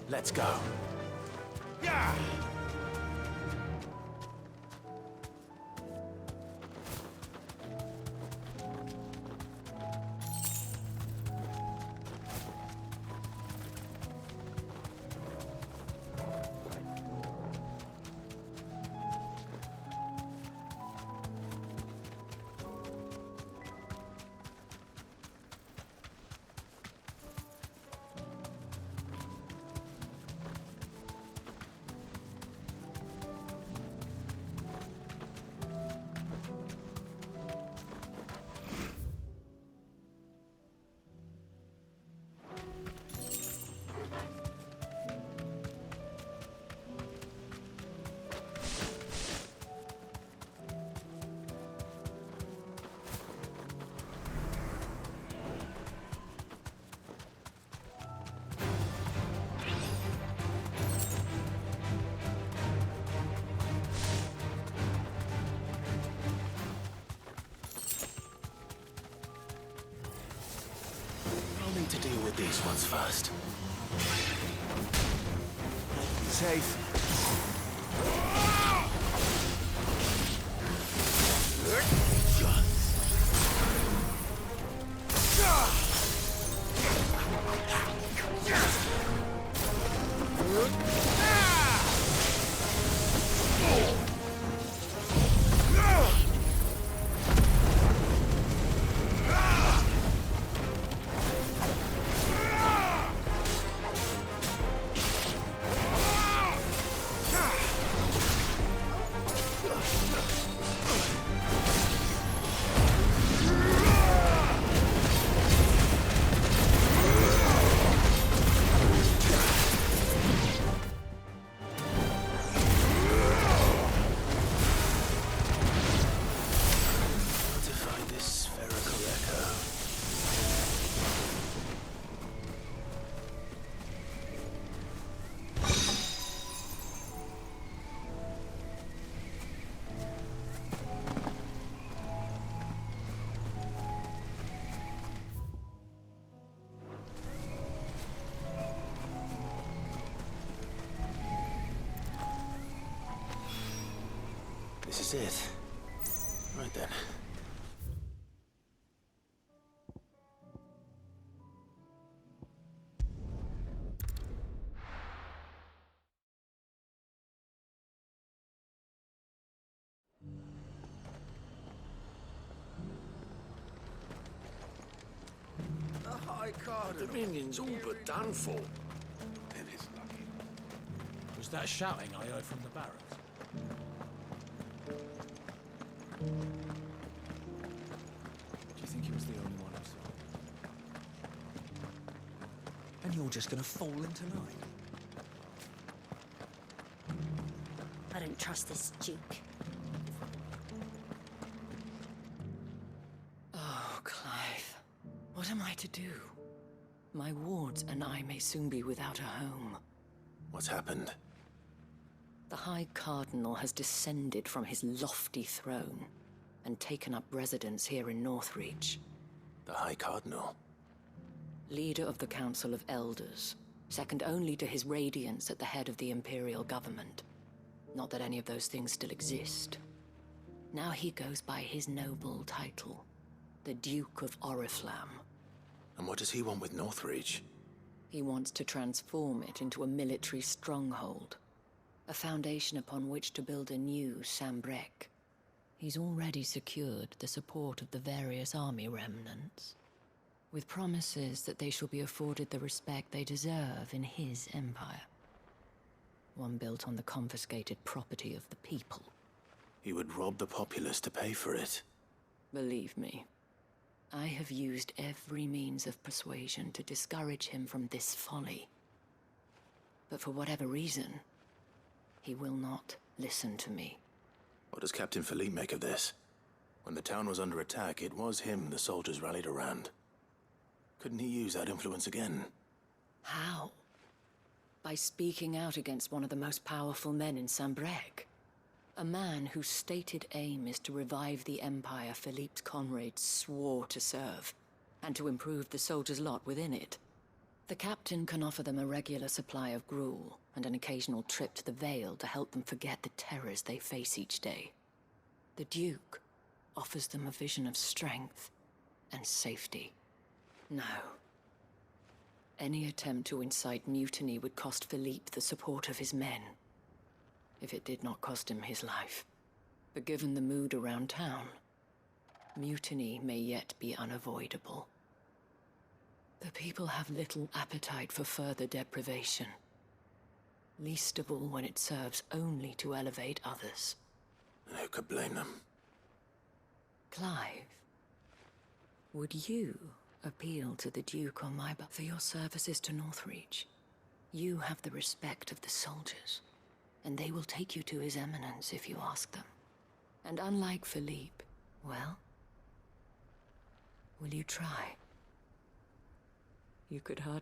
Let's go. Yeah! I'll need to deal with these ones first. Safe. This is it. Right then. The High Cardinal. Dominion's all but done for. Then it's lucky. Was that shouting I heard from the barracks? Do you think he was the only one who saw it? And you're just gonna fall in tonight? I don't trust this Duke. Oh, Clive. What am I to do? My wards and I may soon be without a home. What's happened? The High Cardinal has descended from his lofty throne and taken up residence here in Northreach. The High Cardinal? Leader of the Council of Elders, second only to his Radiance at the head of the Imperial government. Not that any of those things still exist. Now he goes by his noble title, the Duke of Oriflamme. And what does he want with Northreach? He wants to transform it into a military stronghold. A foundation upon which to build a new Sambrec. He's already secured the support of the various army remnants, with promises that they shall be afforded the respect they deserve in his empire. One built on the confiscated property of the people. He would rob the populace to pay for it. Believe me, I have used every means of persuasion to discourage him from this folly. But for whatever reason, he will not listen to me. What does Captain Philippe make of this? When the town was under attack, it was him the soldiers rallied around. Couldn't he use that influence again? How? By speaking out against one of the most powerful men in Sambrec. A man whose stated aim is to revive the empire Philippe's comrades swore to serve, and to improve the soldiers' lot within it. The captain can offer them a regular supply of gruel and an occasional trip to the Vale to help them forget the terrors they face each day. The Duke offers them a vision of strength and safety. No. Any attempt to incite mutiny would cost Philippe the support of his men, if it did not cost him his life. But given the mood around town, mutiny may yet be unavoidable. The people have little appetite for further deprivation, least of all when it serves only to elevate others. And who could blame them? Clive, would you appeal to the Duke on my for your services to Northreach? You have the respect of the soldiers, and they will take you to His Eminence if you ask them. And unlike Philippe, well, will you try? You could hard.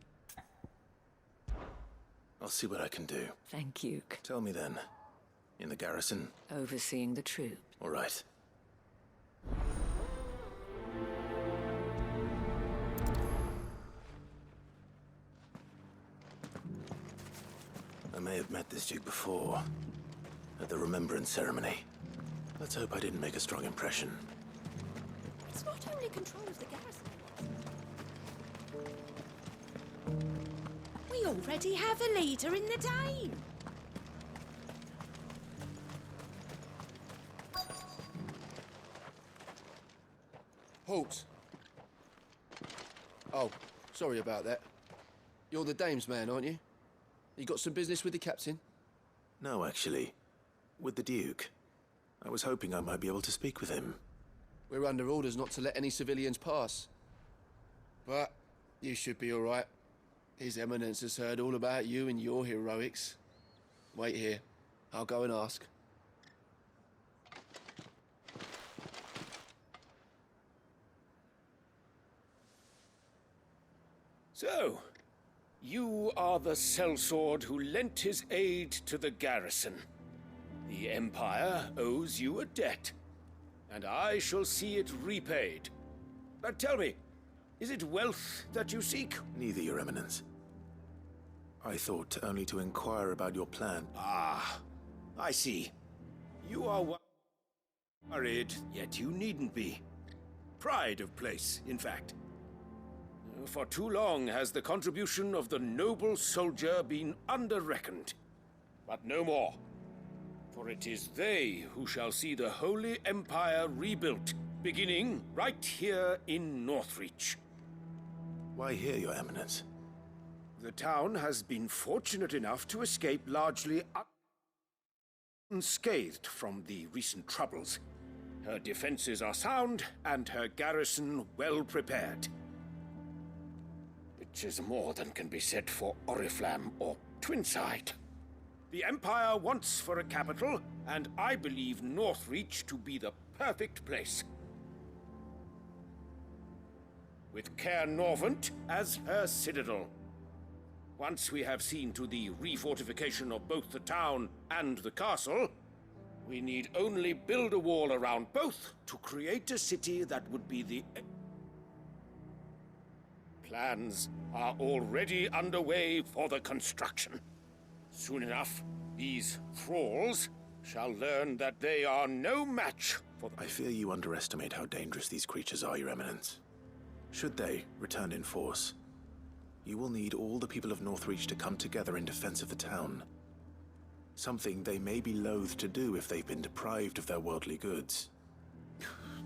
I'll see what I can do. Thank you. Tell me then. In the garrison? Overseeing the troop. All right. I may have met this Duke before, at the Remembrance ceremony. Let's hope I didn't make a strong impression. It's not only control of the garrison. We already have a leader in the Dane. Halt. Oh, sorry about that. You're the dame's man, aren't you? You got some business with the captain? No, actually. With the Duke. I was hoping I might be able to speak with him. We're under orders not to let any civilians pass. But you should be all right. His Eminence has heard all about you and your heroics. Wait here. I'll go and ask. So, you are the sellsword who lent his aid to the garrison. The Empire owes you a debt, and I shall see it repaid. But tell me, is it wealth that you seek? Neither, Your Eminence. I thought only to inquire about your plan. Ah, I see. You are worried, yet you needn't be. Pride of place, in fact. For too long has the contribution of the noble soldier been under-reckoned. But no more. For it is they who shall see the Holy Empire rebuilt, beginning right here in Northreach. Why here, Your Eminence? The town has been fortunate enough to escape largely unscathed from the recent troubles. Her defenses are sound, and her garrison well prepared. Which is more than can be said for Oriflamme or Twinside. The Empire wants for a capital, and I believe Northreach to be the perfect place. With Caer Norvent as her citadel. Once we have seen to the refortification of both the town and the castle, we need only build a wall around both to create a city that would be the... Plans are already underway for the construction. Soon enough, these thralls shall learn that they are no match for the... I fear you underestimate how dangerous these creatures are, Your Eminence. Should they return in force, you will need all the people of Northreach to come together in defense of the town. Something they may be loath to do if they've been deprived of their worldly goods.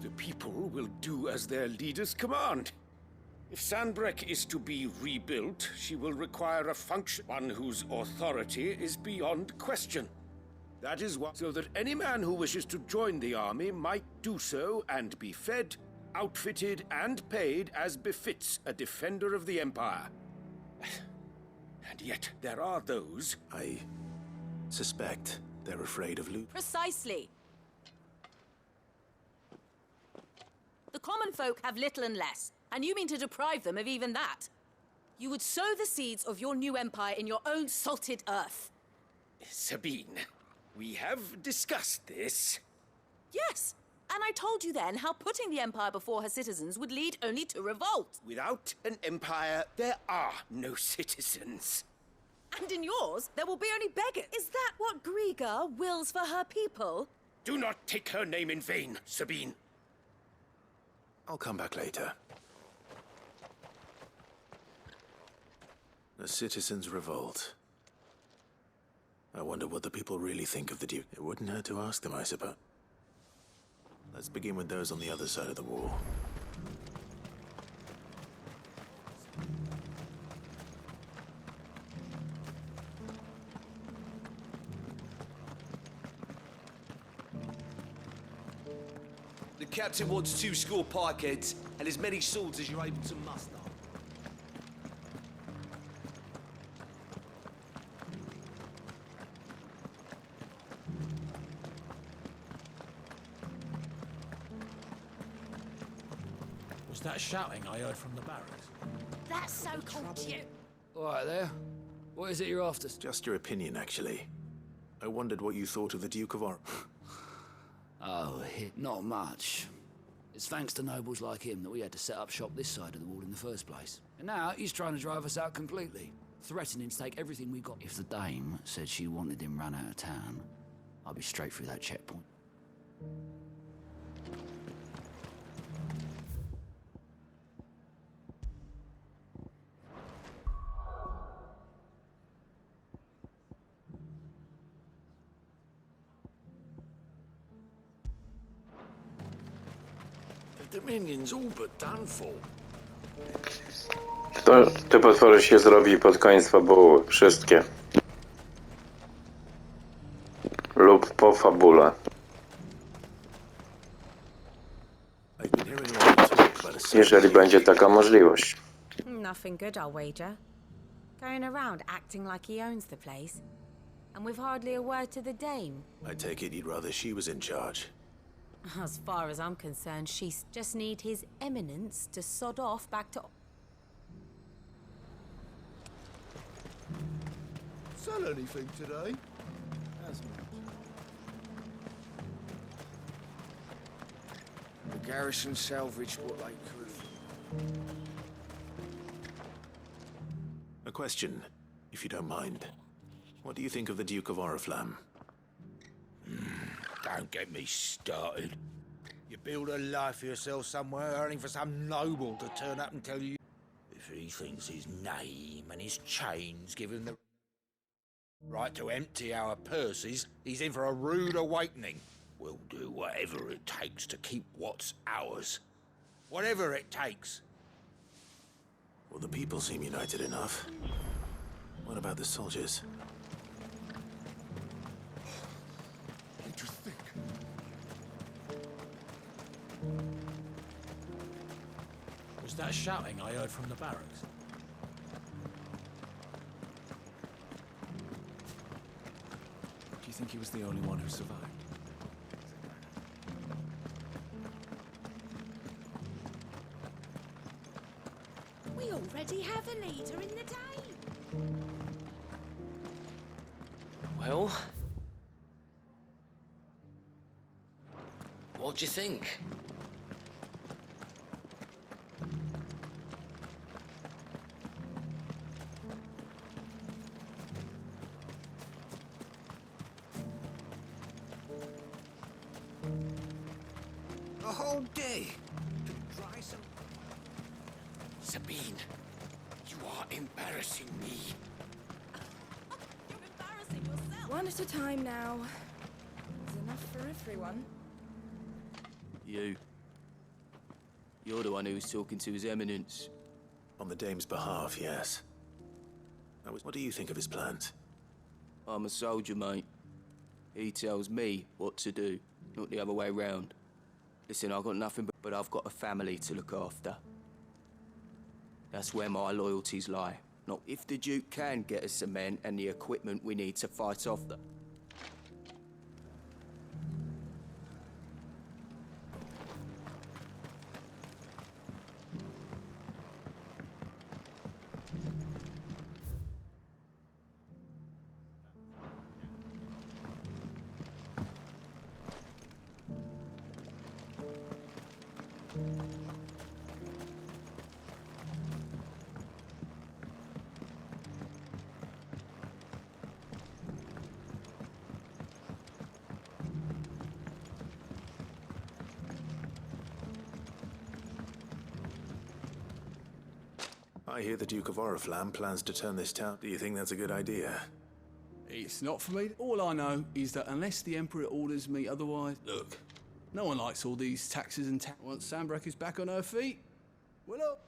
The people will do as their leaders command. If Sanbreque is to be rebuilt, she will require a one whose authority is beyond question. That is why, so that any man who wishes to join the army might do so and be fed, outfitted, and paid as befits a defender of the Empire. And yet there are those... I suspect they're afraid of loot. Precisely. The common folk have little and less, and you mean to deprive them of even that. You would sow the seeds of your new empire in your own salted earth. Sabine, we have discussed this. Yes, And I told you then how putting the Empire before her citizens would lead only to revolt. Without an empire, there are no citizens. And in yours, there will be only beggars. Is that what Griga wills for her people? Do not take her name in vain, Sabine. I'll come back later. A citizens' revolt. I wonder what the people really think of the Duke. It wouldn't hurt to ask them, I suppose. Let's begin with those on the other side of the wall. The captain wants 2 score pikeheads and as many swords as you're able to muster. Was that shouting I heard from the barracks? That's so cute. All right there. What is it you're after? Just your opinion, actually. I wondered what you thought of the Duke of Or... Oh, not much. It's thanks to nobles like him that we had to set up shop this side of the wall in the first place. And now he's trying to drive us out completely, threatening to take everything we got. If the dame said she wanted him run out of town, I'd be straight through that checkpoint. Dominion's all but done for. Te potwory się zrobi pod koniec fabuły. Wszystkie. Lub po fabule. Jeżeli będzie taka możliwość. Nothing good, I'll wager. Going around acting like he owns the place. And with hardly a word to the dame. I take it you'd rather she was in charge. As far as I'm concerned, she just need his eminence to sod off back to... Sell anything today? The garrison salvaged what they could. A question, if you don't mind. What do you think of the Duke of Oriflamme? Don't get me started. You build a life for yourself somewhere, earning for some noble to turn up and tell you... If he thinks his name and his chains give him the right to empty our purses, he's in for a rude awakening. We'll do whatever it takes to keep what's ours. Whatever it takes. Well, the people seem united enough. What about the soldiers? What do you think? Was that shouting I heard from the barracks? Do you think he was the only one who survived? We already have a leader in the Dame. Well? What do you think? A whole day to dry some... Sabine, you are embarrassing me. You're embarrassing yourself. One at a time now. There's enough for everyone. You. You're the one who was talking to His Eminence. On the Dame's behalf, yes. What do you think of his plans? I'm a soldier, mate. He tells me what to do, not the other way round. Listen, I've got nothing but I've got a family to look after. That's where my loyalties lie. Not if the Duke can get us the men and the equipment we need to fight off them. I hear the Duke of Oriflamme plans to turn this town. Do you think that's a good idea? It's not for me. All I know is that unless the Emperor orders me otherwise... Look, no one likes all these taxes and Once Sanbreque is back on her feet, well up.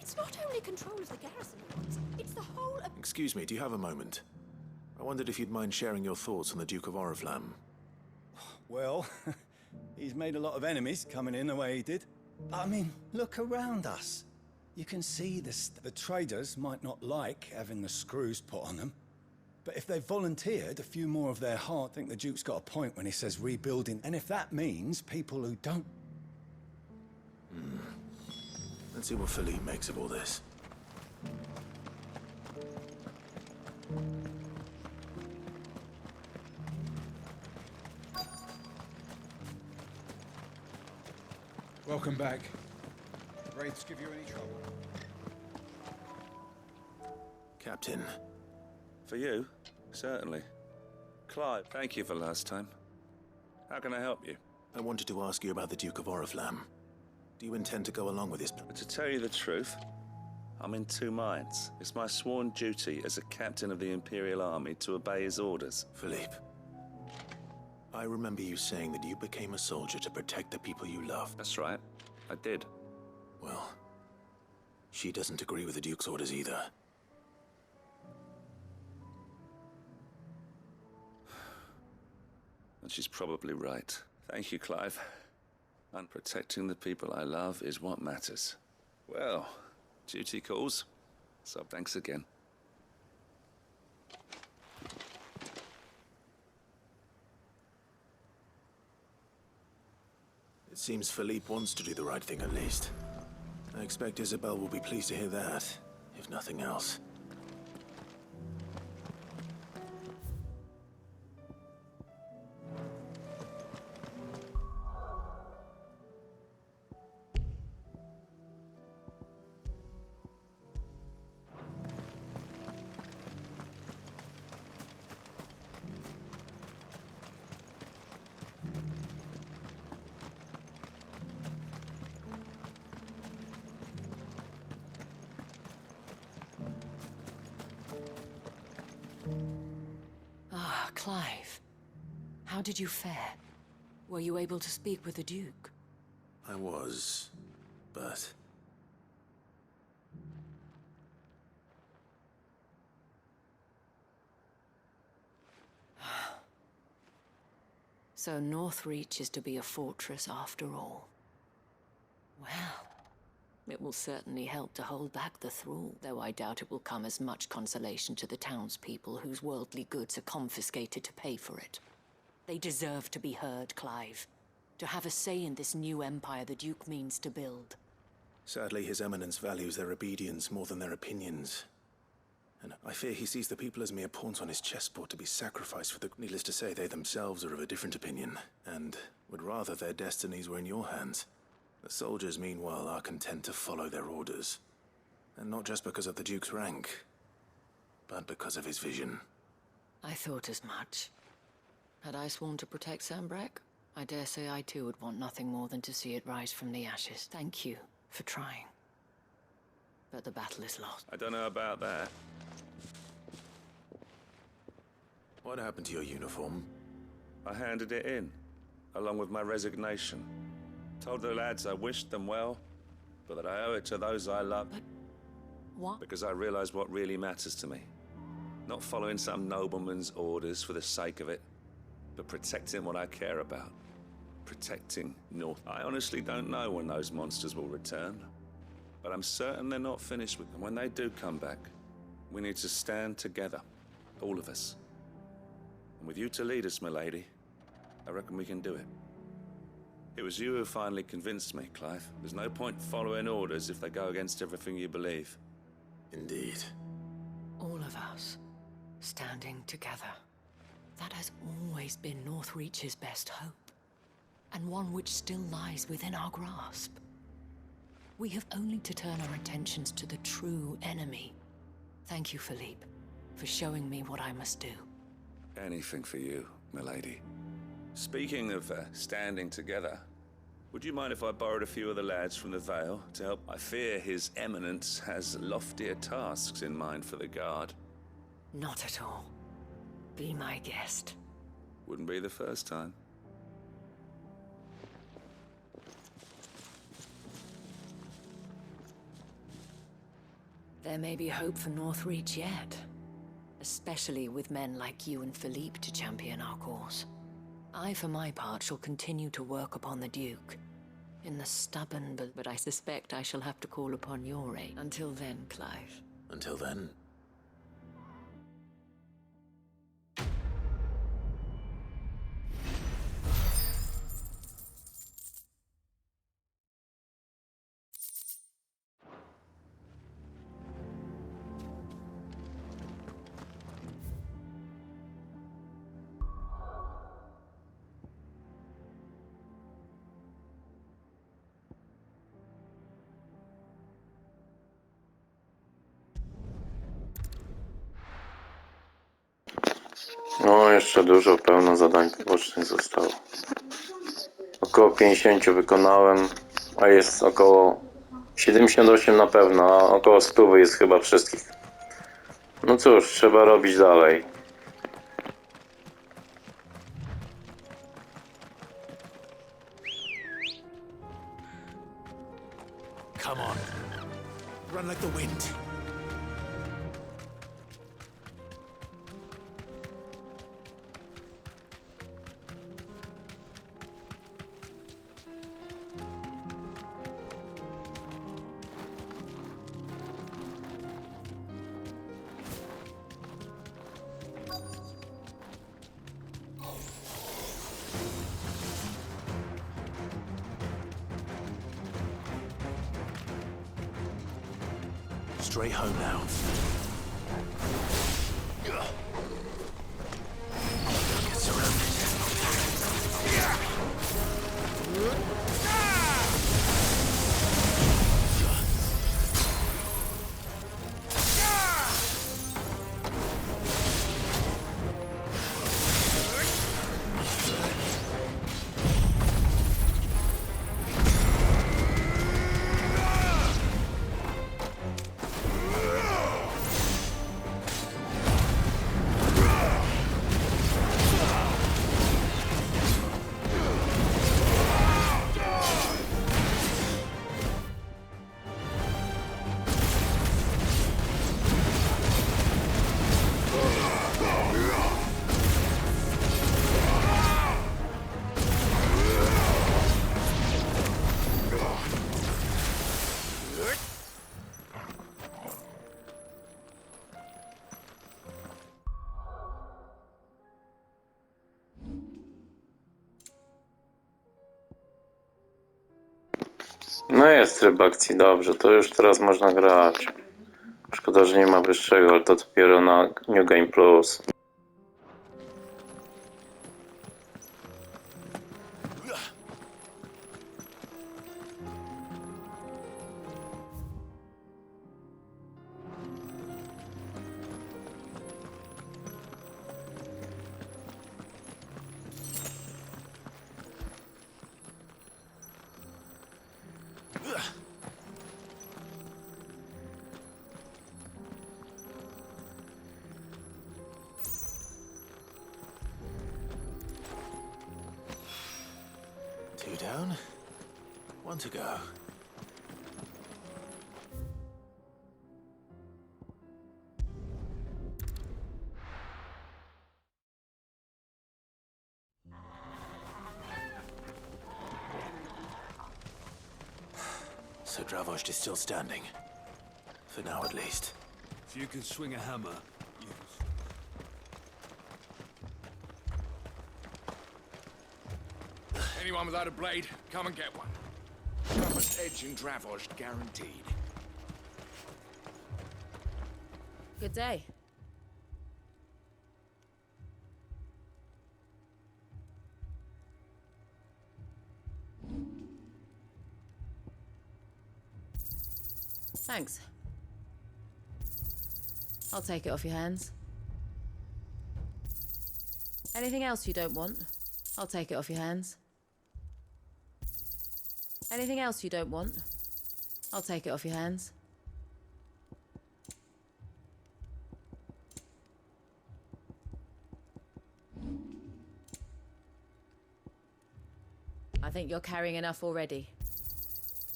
It's not only control of the garrison he wants, it's the whole of... Excuse me, do you have a moment? I wondered if you'd mind sharing your thoughts on the Duke of Oriflamme. Well, he's made a lot of enemies coming in the way he did. I mean, look around us. You can see this. The traders might not like having the screws put on them, but if they've volunteered, a few more of their heart think the Duke's got a point when he says rebuilding. And if that means people who don't... Let's see what Philippe makes of all this. Welcome back. Wraiths give you any trouble? Captain. For you? Certainly. Clive, thank you for last time. How can I help you? I wanted to ask you about the Duke of Oriflamme. Do you intend to go along with this? To tell you the truth, I'm in two minds. It's my sworn duty as a captain of the Imperial Army to obey his orders. Philippe, I remember you saying that you became a soldier to protect the people you love. That's right. I did. Well, she doesn't agree with the Duke's orders either. And she's probably right. Thank you, Clive. And protecting the people I love is what matters. Well, duty calls. So thanks again. It seems Philippe wants to do the right thing at least. I expect Isabel will be pleased to hear that, if nothing else. Clive, how did you fare? Were you able to speak with the Duke? I was, but... So Northreach is to be a fortress after all. Well, it will certainly help to hold back the thrall, though I doubt it will come as much consolation to the townspeople whose worldly goods are confiscated to pay for it. They deserve to be heard, Clive. To have a say in this new empire the Duke means to build. Sadly, His Eminence values their obedience more than their opinions. And I fear he sees the people as mere pawns on his chessboard to be sacrificed for the... Needless to say, they themselves are of a different opinion, and would rather their destinies were in your hands. The soldiers, meanwhile, are content to follow their orders. And not just because of the Duke's rank, but because of his vision. I thought as much. Had I sworn to protect Sanbreque, I dare say I too would want nothing more than to see it rise from the ashes. Thank you for trying. But the battle is lost. I don't know about that. What happened to your uniform? I handed it in, along with my resignation. Told the lads I wished them well, but that I owe it to those I love. But what? Because I realized what really matters to me. Not following some nobleman's orders for the sake of it, but protecting what I care about. Protecting North. I honestly don't know when those monsters will return, but I'm certain they're not finished with them. When they do come back, we need to stand together, all of us. And with you to lead us, milady, I reckon we can do it. It was you who finally convinced me, Clive. There's no point following orders if they go against everything you believe. Indeed. All of us, standing together. That has always been Northreach's best hope, and one which still lies within our grasp. We have only to turn our attentions to the true enemy. Thank you, Philippe, for showing me what I must do. Anything for you, milady. Speaking of standing together, would you mind if I borrowed a few of the lads from the Vale to help? I fear His Eminence has loftier tasks in mind for the Guard. Not at all. Be my guest. Wouldn't be the first time. There may be hope for Northreach yet. Especially with men like you and Philippe to champion our cause. I, for my part, shall continue to work upon the Duke. In the stubborn, but I suspect I shall have to call upon your aid. Until then, Clive. Until then. No, jeszcze dużo, pełno zadań pobocznych zostało. Około 50 wykonałem, a jest około 78 na pewno, a około 100 jest chyba wszystkich. No cóż, trzeba robić dalej. Come on. Run like the wind. Straight home now. Get surrounded. No jest tryb akcji, dobrze, to już teraz można grać. Szkoda, że nie ma wyższego, ale to dopiero na New Game Plus. Two down, one to go. So Dravost is still standing. For now, at least. If you can swing a hammer, you can... Anyone without a blade, come and get one. Sharpest edge in Dravoj, guaranteed. Good day. Thanks. I'll take it off your hands. Anything else you don't want? I'll take it off your hands. Anything else you don't want? I'll take it off your hands. I think you're carrying enough already.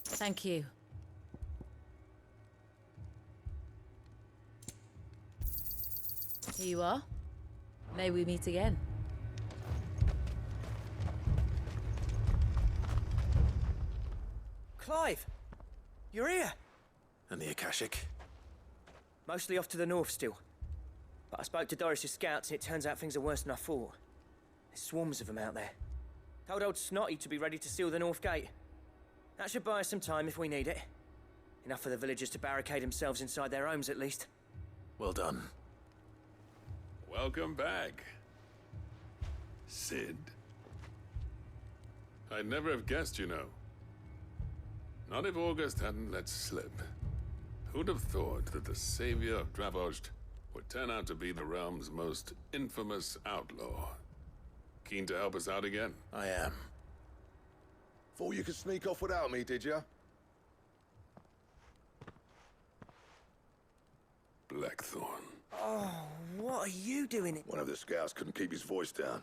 Thank you. Here you are. May we meet again. Clive! You're here! And the Akashic? Mostly off to the north still. But I spoke to Doris's scouts and it turns out things are worse than I thought. There's swarms of them out there. Told old Snotty to be ready to seal the north gate. That should buy us some time if we need it. Enough for the villagers to barricade themselves inside their homes at least. Well done. Welcome back, Sid. I'd never have guessed, you know. Not if August hadn't let slip. Who'd have thought that the savior of Dravoj would turn out to be the realm's most infamous outlaw? Keen to help us out again? I am. Thought you could sneak off without me, did ya? Blackthorn. Oh, what are you doing? One of the scouts couldn't keep his voice down.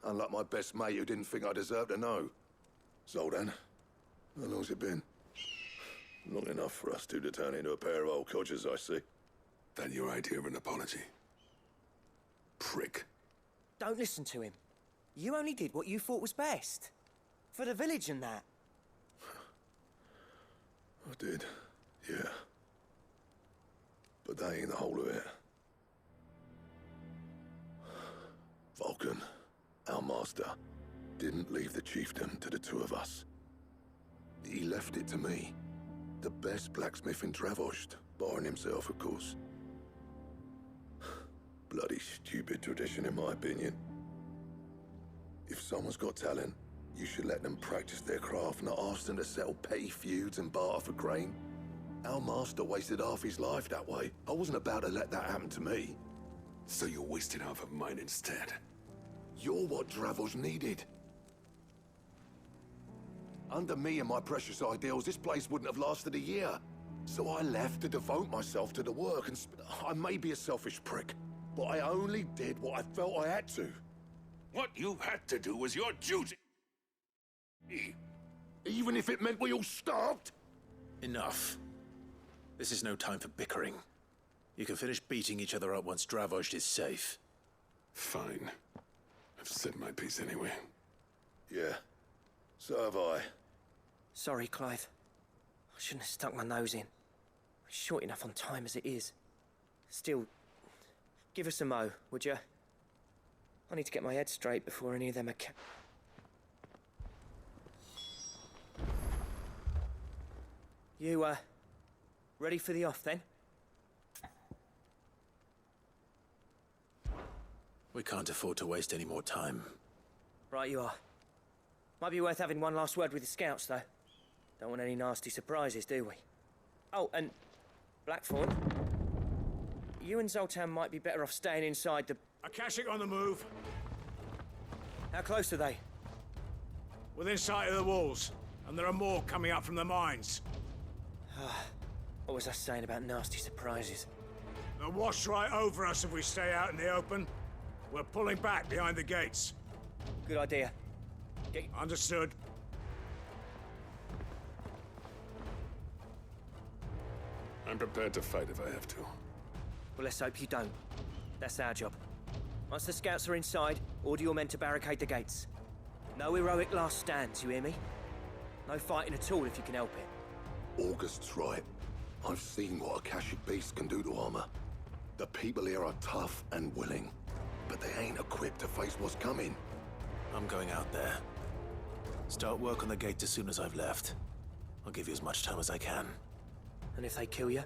Unlike my best mate who didn't think I deserved to know. Zoldan, how long's it been? Long enough for us two to turn into a pair of old codgers, I see. That your idea of an apology? Prick. Don't listen to him. You only did what you thought was best. For the village and that. I did, yeah. But that ain't the whole of it. Vulcan, our master, didn't leave the chiefdom to the two of us. He left it to me. The best blacksmith in Dravoj, barring himself, of course. Bloody stupid tradition, in my opinion. If someone's got talent, you should let them practice their craft, not ask them to settle petty feuds and barter for grain. Our master wasted half his life that way. I wasn't about to let that happen to me. So you wasted half of mine instead? You're what Dravoj needed. Under me and my precious ideals, this place wouldn't have lasted a year. So I left to devote myself to the work, and I may be a selfish prick, but I only did what I felt I had to. What you had to do was your duty. Even if it meant we all starved? Enough. This is no time for bickering. You can finish beating each other up once Dravoj is safe. Fine. I've said my piece anyway. Yeah. So have I. Sorry, Clive. I shouldn't have stuck my nose in. We're short enough on time as it is. Still, give us a mo, would you? I need to get my head straight before any of them are You, ready for the off, then? We can't afford to waste any more time. Right you are. Might be worth having one last word with the scouts, though. Don't want any nasty surprises, do we? Oh, and Blackthorn, you and Zoltan might be better off staying inside the... Akashic on the move. How close are they? Within sight of the walls, and there are more coming up from the mines. What was I saying about nasty surprises? They'll wash right over us if we stay out in the open. We're pulling back behind the gates. Good idea. Understood. I'm prepared to fight if I have to. Well, let's hope you don't. That's our job. Once the scouts are inside, order your men to barricade the gates. No heroic last stands, you hear me? No fighting at all if you can help it. August's right. I've seen what Akashic beasts can do to armor. The people here are tough and willing, but they ain't equipped to face what's coming. I'm going out there. Start work on the gate as soon as I've left. I'll give you as much time as I can. And if they kill you?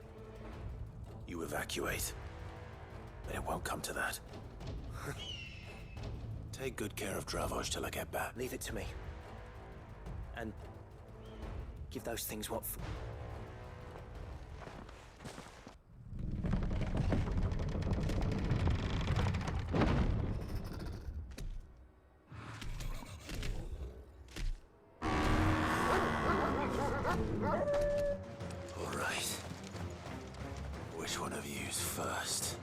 You evacuate. But it won't come to that. Take good care of Dravoj till I get back. Leave it to me. And give those things what for. All right. Which one of you's first?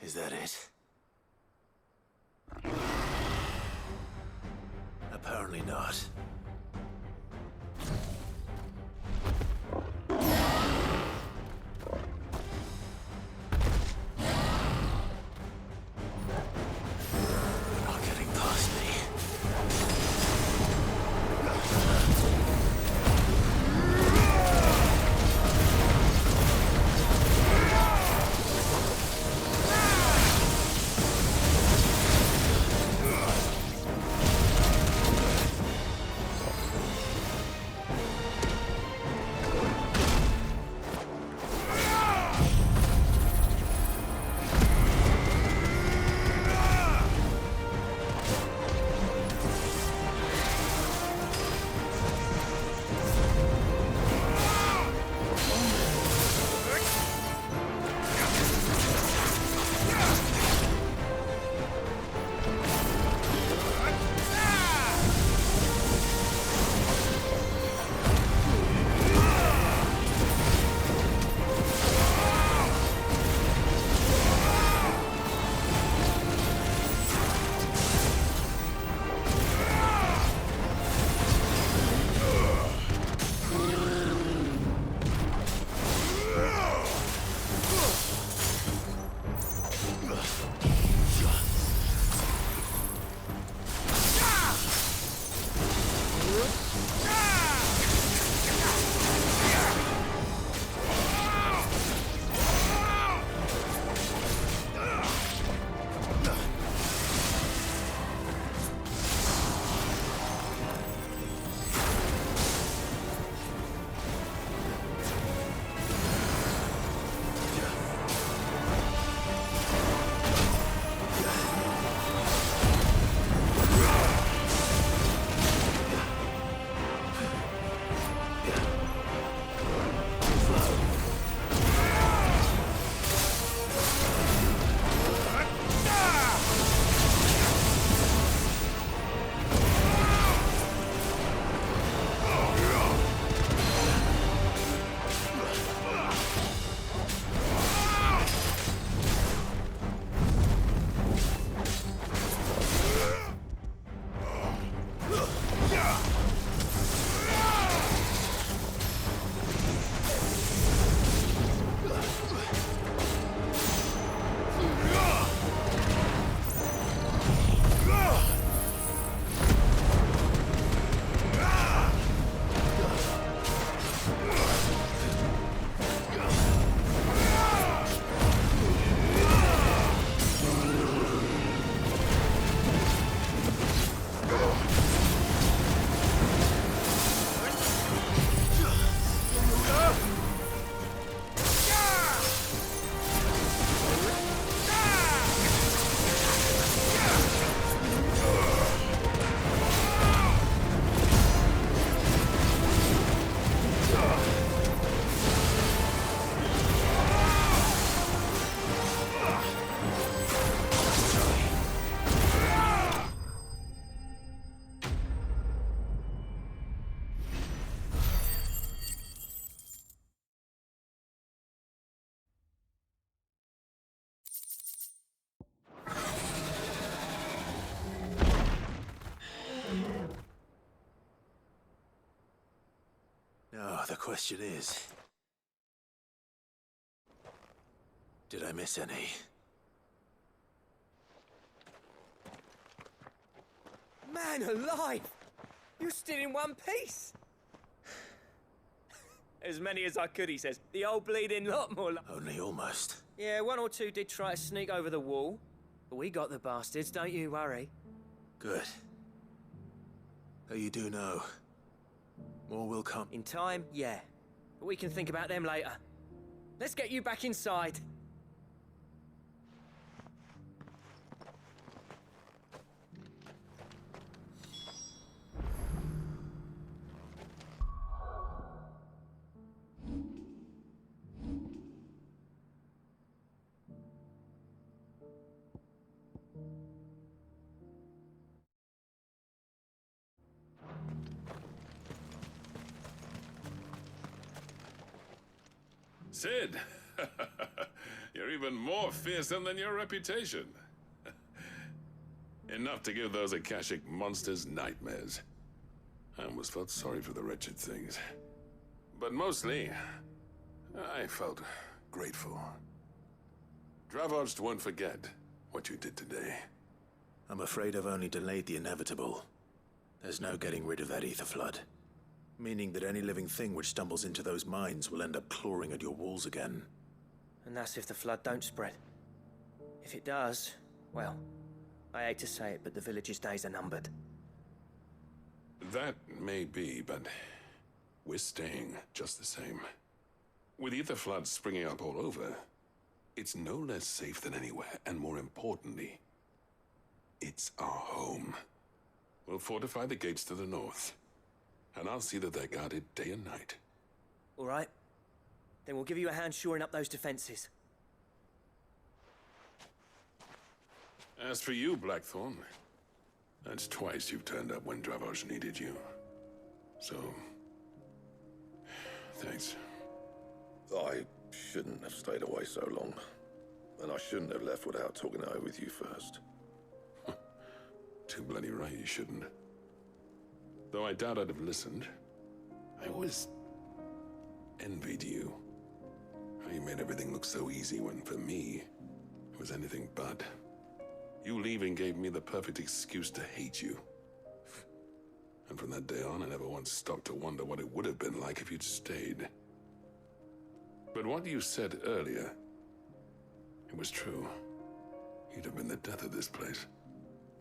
Is that it? Apparently not. You're not getting past me. question is, did I miss any? Man alive! You're still in one piece! As many as I could, he says. The old bleeding lot, more like. Only almost. Yeah, one or two did try to sneak over the wall. But we got the bastards, don't you worry. Good. Though you do know, more will come. In time, yeah. But we can think about them later. Let's get you back inside. Sid, you're even more fearsome than your reputation. Enough to give those Akashic monsters nightmares. I almost felt sorry for the wretched things. But mostly, I felt grateful. Dravojst won't forget what you did today. I'm afraid I've only delayed the inevitable. There's no getting rid of that ether flood. Meaning that any living thing which stumbles into those mines will end up clawing at your walls again. And that's if the flood don't spread. If it does, well, I hate to say it, but the village's days are numbered. That may be, but we're staying just the same. With ether floods springing up all over, it's no less safe than anywhere, and more importantly, it's our home. We'll fortify the gates to the north, and I'll see that they're guarded day and night. All right. Then we'll give you a hand shoring up those defenses. As for you, Blackthorn, that's twice you've turned up when Dravoj needed you. So, thanks. I shouldn't have stayed away so long. And I shouldn't have left without talking it over with you first. Too bloody right you shouldn't. Though I doubt I'd have listened. I always envied you. How you made everything look so easy when, for me, it was anything but. You leaving gave me the perfect excuse to hate you. And from that day on, I never once stopped to wonder what it would have been like if you'd stayed. But what you said earlier, it was true. You'd have been the death of this place.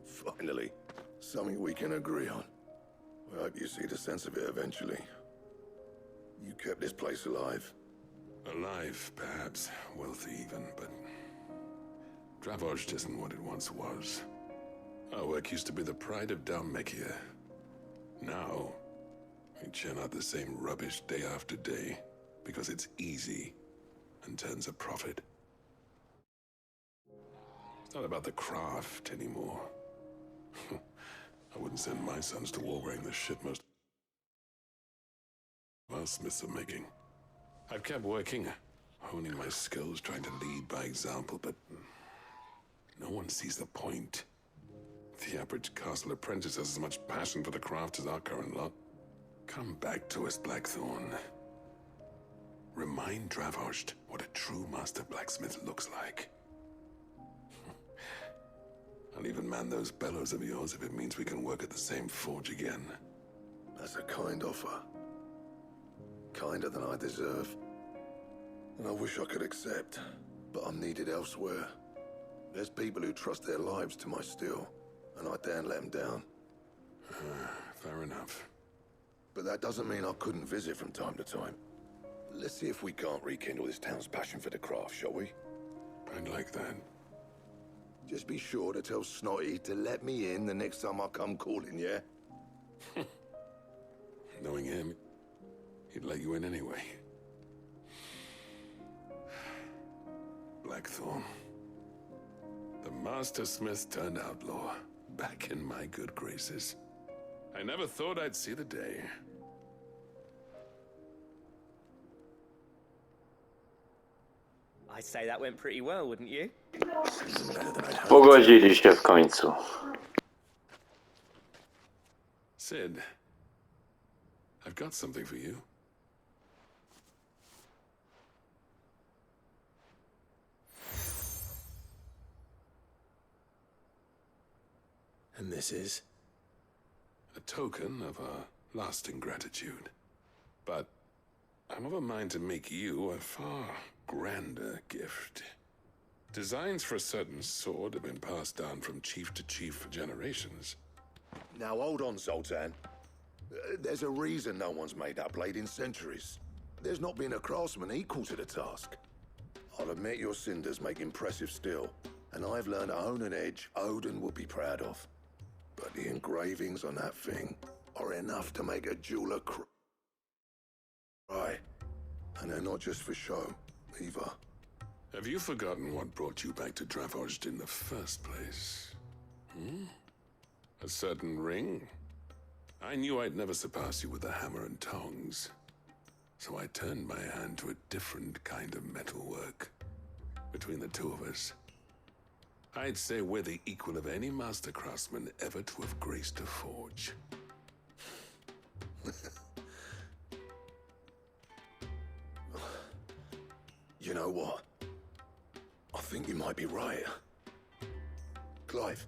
Finally, something we can agree on. I hope you see the sense of it eventually. You kept this place alive. Alive, perhaps. Wealthy even, but Dravoj isn't what it once was. Our work used to be the pride of Dalmekia. Now, we churn out the same rubbish day after day because it's easy and turns a profit. It's not about the craft anymore. I wouldn't send my sons to war wearing the shit most of our smiths are making. I've kept working, honing my skills, trying to lead by example, but no one sees the point. The average castle apprentice has as much passion for the craft as our current lot. Come back to us, Blackthorn. Remind Dravoj what a true master blacksmith looks like. I'll even man those bellows of yours if it means we can work at the same forge again. That's a kind offer. Kinder than I deserve. And I wish I could accept, but I'm needed elsewhere. There's people who trust their lives to my steel, and I daren't let them down. Fair enough. But that doesn't mean I couldn't visit from time to time. Let's see if we can't rekindle this town's passion for the craft, shall we? I'd like that. Just be sure to tell Snotty to let me in the next time I come calling, yeah? Knowing him, he'd let you in anyway. Blackthorn. The Master Smith turned outlaw, back in my good graces. I never thought I'd see the day. I'd say that went pretty well, wouldn't you? Pogodzili się w końcu. Sid, I've got something for you. And this is? A token of our lasting gratitude. But I'm of a mind to make you a far grander gift. Designs for a certain sword have been passed down from chief to chief for generations. Now hold on, Zoltan. There's a reason no one's made that blade in centuries. There's not been a craftsman equal to the task. I'll admit your cinders make impressive steel, and I've learned to own an edge Odin will be proud of. But the engravings on that thing are enough to make a jeweler cry. And they're not just for show, either. Have you forgotten what brought you back to Dravozd in the first place? A certain ring? I knew I'd never surpass you with a hammer and tongs. So I turned my hand to a different kind of metalwork. Between the two of us, I'd say we're the equal of any master craftsman ever to have graced a forge. You know what? I think you might be right. Clive,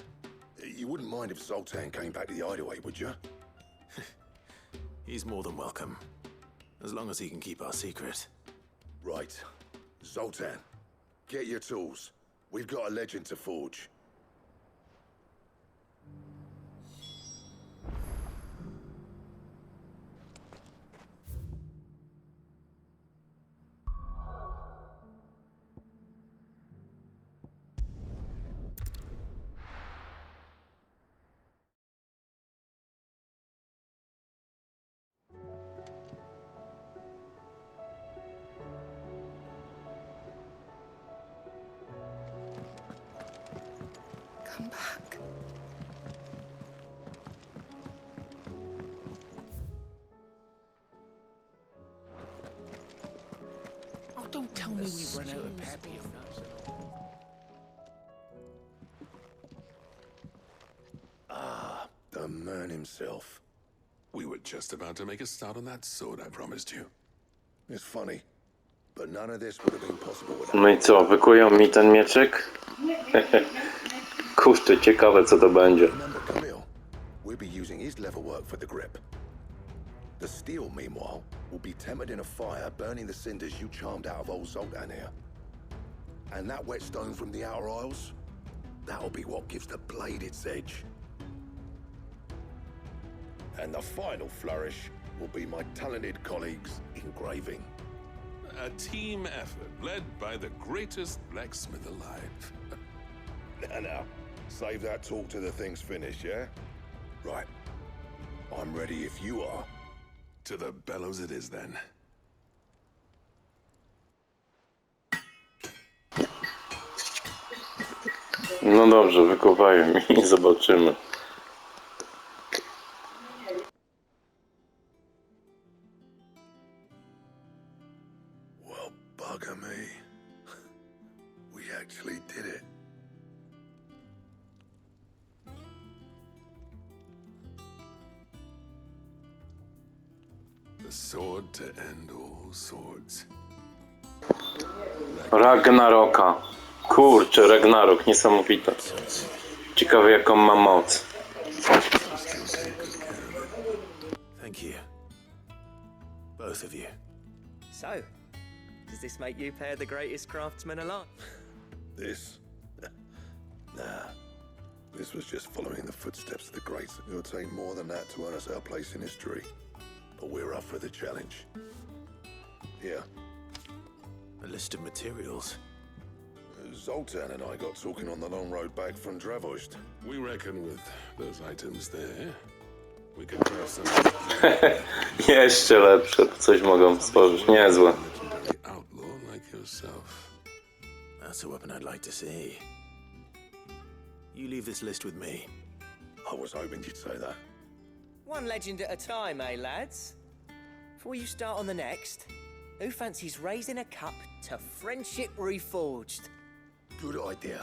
you wouldn't mind if Zoltan came back to the Hideaway, would you? He's more than welcome. As long as he can keep our secret. Right. Zoltan, get your tools. We've got a legend to forge. Come back. Oh, don't tell me we've run out of pappy. Ah, the man himself. We were just about to make a start on that sword I promised you. It's funny, but none of this would have been possible without... No i co, wykują mi ten mieczyk? Kurczę, ciekawe co to będzie. Remember Camille? We'll be using his leatherwork for the grip. The steel, meanwhile, will be tempered in a fire, burning the cinders you charmed out of old Zoltan here. And that whetstone from the Outer Isles, that'll be what gives the blade its edge. And the final flourish will be my talented colleagues' engraving. A team effort led by the greatest blacksmith alive. Now, save that talk till the thing's finished, yeah? Right. I'm ready if you are. To the bellows it is then. No dobrze, wykuwają mi i zobaczymy. Well, bugger me. We actually did it. The sword to end all swords. Ragnaroka. Kurczę, Ragnarok, niesamowite. Ciekawe jaką ma moc. Thank you. Both of you. So, does this make you pair the greatest craftsmen alive? This? Nah. This was just following the footsteps of the greats. It'll take more than that to earn us our place in history. But we're up for the challenge. Here. A list of materials. Zoltan and I got talking on the long road back from Dravozd. We reckon with those items there, we could craft something. Jeszcze lepsze, coś mogą stworzyć, niezłe. Outlaw like yourself. That's a weapon I'd like to see. You leave this list with me. I was hoping you'd say that. One legend at a time, eh, lads? Before you start on the next, who fancies raising a cup to friendship reforged? Good idea.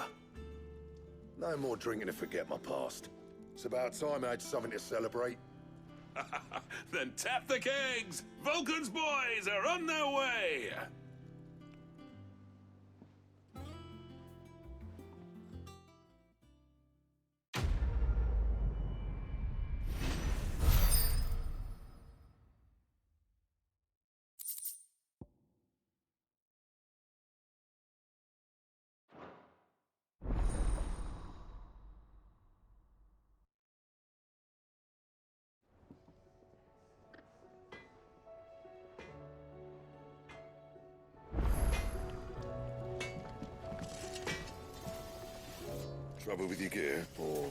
No more drinking to forget my past. It's about time I had something to celebrate. Then tap the kegs! Vulcan's boys are on their way! Trouble with your gear, or...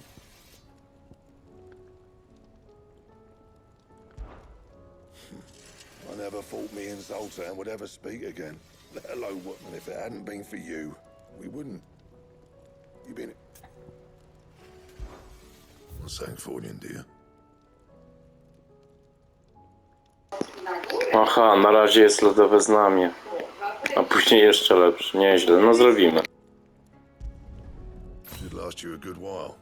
I never thought me and Zoltan would ever speak again. Let alone what, and if it hadn't been for you, we wouldn't. You've been... What's saying for you, dear? Aha, na razie jest lodowe znamie. A później jeszcze lepsze. Nieźle. No zrobimy. Should last you a good while.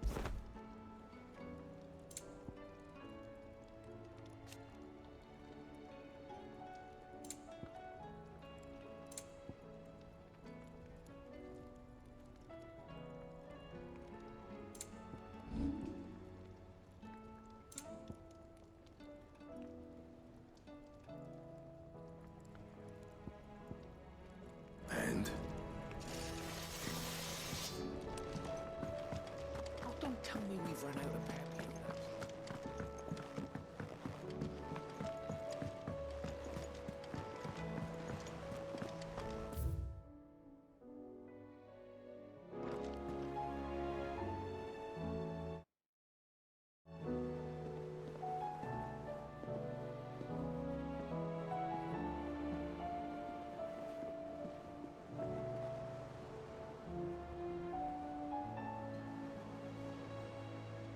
And? Oh, don't tell me we've run out of batteries.